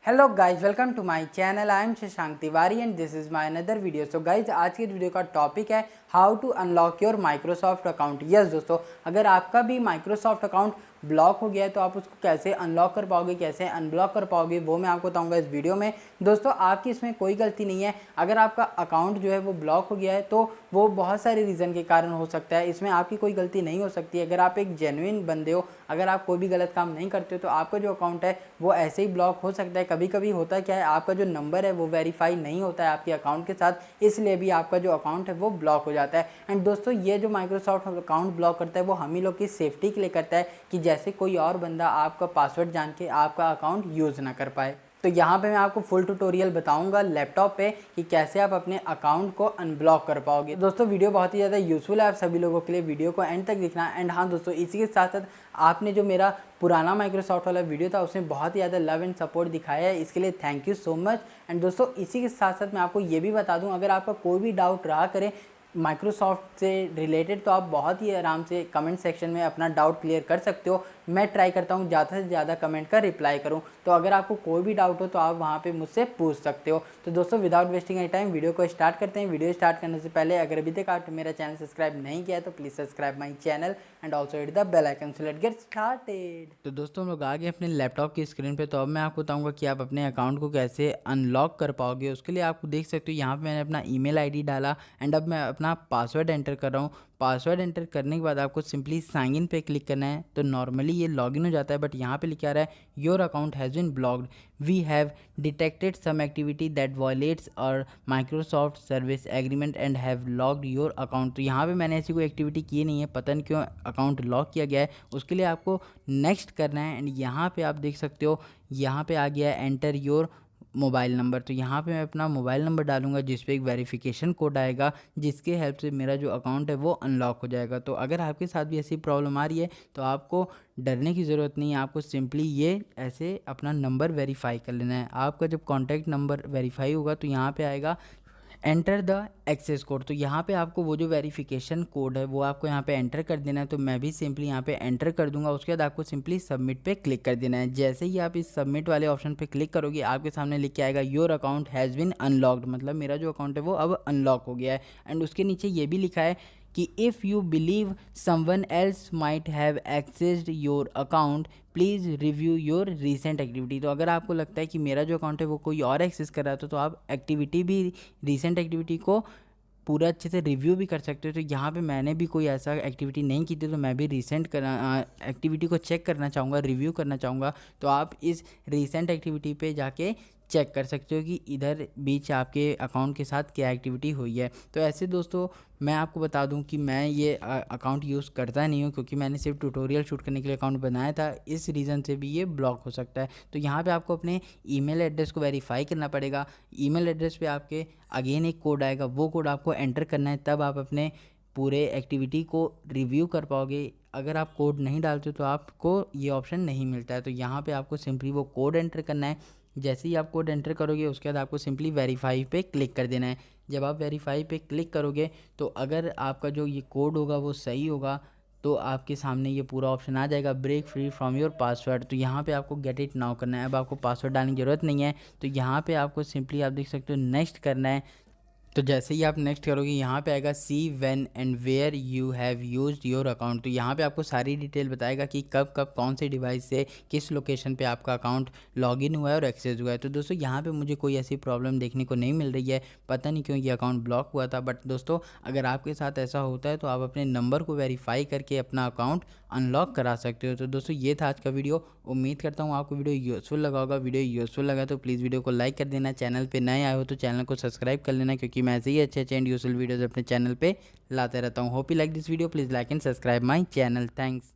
Hello guys, welcome to my channel. I am Shashank Tiwari and this is my another video. So guys, आज की video का topic है how to unlock your Microsoft account. Yes दोस्तों, अगर आपका भी Microsoft account block हो गया है तो आप उसको कैसे अनलॉक कर पाओगे, कैसे अनब्लॉक कर पाओगे, वो मैं आपको बताऊंगा इस वीडियो में। दोस्तों, आपकी इसमें कोई गलती नहीं है। अगर आपका अकाउंट जो है वो ब्लॉक हो गया है तो वो बहुत सारे रीज़न के कारण हो सकता है, इसमें आपकी कोई गलती नहीं हो सकती। अगर आप एक जेन्युइन बंदे हो, अगर आप कोई भी गलत काम नहीं करते हो तो आपका जो अकाउंट है वो ऐसे ही ब्लॉक हो सकता है। कभी कभी होता क्या है, आपका जो नंबर है वो वेरीफाई नहीं होता है आपके अकाउंट के साथ, इसलिए भी आपका जो अकाउंट है वो ब्लॉक हो जाता है। एंड दोस्तों, ये जो माइक्रोसॉफ्ट अकाउंट ब्लॉक करता है वो हम ही लोग की सेफ्टी के लिए करता है कि जैसे कोई और बंदा आपका पासवर्ड जान के आपका अकाउंट यूज़ ना कर पाए। तो यहाँ पे मैं आपको फुल ट्यूटोरियल बताऊंगा लैपटॉप पे कि कैसे आप अपने अकाउंट को अनब्लॉक कर पाओगे। दोस्तों, वीडियो बहुत ही ज़्यादा यूजफुल है आप सभी लोगों के लिए, वीडियो को एंड तक देखना। एंड हाँ दोस्तों, इसी के साथ साथ आपने जो मेरा पुराना माइक्रोसॉफ्ट वाला वीडियो था उसमें बहुत ही ज़्यादा लव एंड सपोर्ट दिखाया है, इसके लिए thank you so much. And दोस्तों, इसी के साथ साथ मैं आपको ये भी बता दूँ, अगर आपका कोई भी डाउट रहा करे माइक्रोसॉफ्ट से रिलेटेड तो आप बहुत ही आराम से कमेंट सेक्शन में अपना डाउट क्लियर कर सकते हो। मैं ट्राई करता हूँ ज़्यादा से ज़्यादा कमेंट का रिप्लाई करूँ, तो अगर आपको कोई भी डाउट हो तो आप वहाँ पे मुझसे पूछ सकते हो। तो दोस्तों, without wasting any time video को स्टार्ट करते हैं। वीडियो स्टार्ट करने से पहले अगर अभी तक आपने मेरा चैनल सब्सक्राइब नहीं किया है तो please subscribe my channel and also hit the bell icon so let's get started. तो दोस्तों, हम लोग आ गए अपने लैपटॉप की स्क्रीन पे। तो अब मैं आपको बताऊंगा कि आप अपने अकाउंट को कैसे अनलॉक कर पाओगे। उसके लिए आपको देख सकते हो यहाँ पे मैंने अपना ईमेल आईडी डाला एंड अब मैं अपना पासवर्ड एंटर कर रहा हूँ। पासवर्ड एंटर करने के बाद आपको सिंपली साइन इन पे क्लिक करना है। तो नॉर्मली ये लॉगिन हो जाता है, बट यहाँ पे लिखा आ रहा है your account has been blocked, we have detected some activity that violates our Microsoft service agreement and have locked your account. तो यहाँ पे मैंने ऐसी कोई एक्टिविटी की नहीं है, पता नहीं क्यों अकाउंट लॉक किया गया है। उसके लिए आपको नेक्स्ट करना है एंड यहाँ पे आप देख सकते हो यहाँ पे आ गया है एंटर योर मोबाइल नंबर। तो यहाँ पे मैं अपना मोबाइल नंबर डालूंगा जिस पे एक वेरिफिकेशन कोड आएगा, जिसके हेल्प से मेरा जो अकाउंट है वो अनलॉक हो जाएगा। तो अगर आपके साथ भी ऐसी प्रॉब्लम आ रही है तो आपको डरने की ज़रूरत नहीं है। आपको सिंपली ये ऐसे अपना नंबर वेरीफाई कर लेना है। आपका जब कॉन्टैक्ट नंबर वेरीफाई होगा तो यहाँ पे आएगा एंटर द एक्सेस कोड। तो यहाँ पे आपको वो जो वेरिफिकेशन कोड है वो आपको यहाँ पे एंटर कर देना है। तो मैं भी सिंपली यहाँ पे एंटर कर दूंगा। उसके बाद आपको सिंपली सबमिट पे क्लिक कर देना है। जैसे ही आप इस सबमिट वाले ऑप्शन पे क्लिक करोगे आपके सामने लिख के आएगा your account has been unlocked, मतलब मेरा जो अकाउंट है वो अब अनलॉक हो गया है। एंड उसके नीचे ये भी लिखा है कि if you believe someone else might have accessed your account please review your recent activity. तो अगर आपको लगता है कि मेरा जो अकाउंट है वो कोई और एक्सेस कर रहा है तो आप एक्टिविटी भी, रीसेंट एक्टिविटी को पूरा अच्छे से रिव्यू भी कर सकते हो। तो यहाँ पे मैंने भी कोई ऐसा एक्टिविटी नहीं की थी तो मैं भी रीसेंट एक्टिविटी को चेक करना चाहूँगा, रिव्यू करना चाहूँगा। तो आप इस रीसेंट एक्टिविटी पे जाके चेक कर सकते हो कि इधर बीच आपके अकाउंट के साथ क्या एक्टिविटी हुई है। तो ऐसे दोस्तों, मैं आपको बता दूं कि मैं ये अकाउंट यूज़ करता नहीं हूँ क्योंकि मैंने सिर्फ ट्यूटोरियल शूट करने के लिए अकाउंट बनाया था, इस रीज़न से भी ये ब्लॉक हो सकता है। तो यहाँ पे आपको अपने ईमेल एड्रेस को वेरीफाई करना पड़ेगा। ईमेल एड्रेस पे आपके अगेन एक कोड आएगा, वो कोड आपको एंटर करना है, तब आप अपने पूरे एक्टिविटी को रिव्यू कर पाओगे। अगर आप कोड नहीं डालते तो आपको ये ऑप्शन नहीं मिलता है। तो यहाँ पे आपको सिंपली वो कोड एंटर करना है। जैसे ही आप कोड एंटर करोगे उसके बाद आपको सिंपली वेरीफाई पे क्लिक कर देना है। जब आप वेरीफाई पे क्लिक करोगे तो अगर आपका जो ये कोड होगा वो सही होगा तो आपके सामने ये पूरा ऑप्शन आ जाएगा break free from your password. तो यहाँ पे आपको गेट इट नाउ करना है। अब आपको पासवर्ड डालने की ज़रूरत नहीं है। तो यहाँ पे आपको सिंपली आप देख सकते हो नेक्स्ट करना है। तो जैसे ही आप नेक्स्ट करोगे यहाँ पे आएगा see when and where you have used your account. तो यहाँ पे आपको सारी डिटेल बताएगा कि कब कब कौन से डिवाइस से किस लोकेशन पे आपका अकाउंट लॉगिन हुआ है और एक्सेस हुआ है। तो दोस्तों, यहाँ पे मुझे कोई ऐसी प्रॉब्लम देखने को नहीं मिल रही है, पता नहीं क्यों ये अकाउंट ब्लॉक हुआ था। बट दोस्तों, अगर आपके साथ ऐसा होता है तो आप अपने नंबर को वेरीफाई करके अपना अकाउंट अनलॉक करा सकते हो। तो दोस्तों, ये था आज का वीडियो। उम्मीद करता हूँ आपको वीडियो यूज़फुल लगा होगा। वीडियो यूज़फुल लगा तो प्लीज़ वीडियो को लाइक कर देना। चैनल पे नए आए हो तो चैनल को सब्सक्राइब कर लेना, क्योंकि मैं ऐसे ही अच्छे अच्छे एंड यूज़फुल वीडियोज़ अपने चैनल पे लाते रहता हूँ। Hope you like this video, please like and subscribe my channel. Thanks.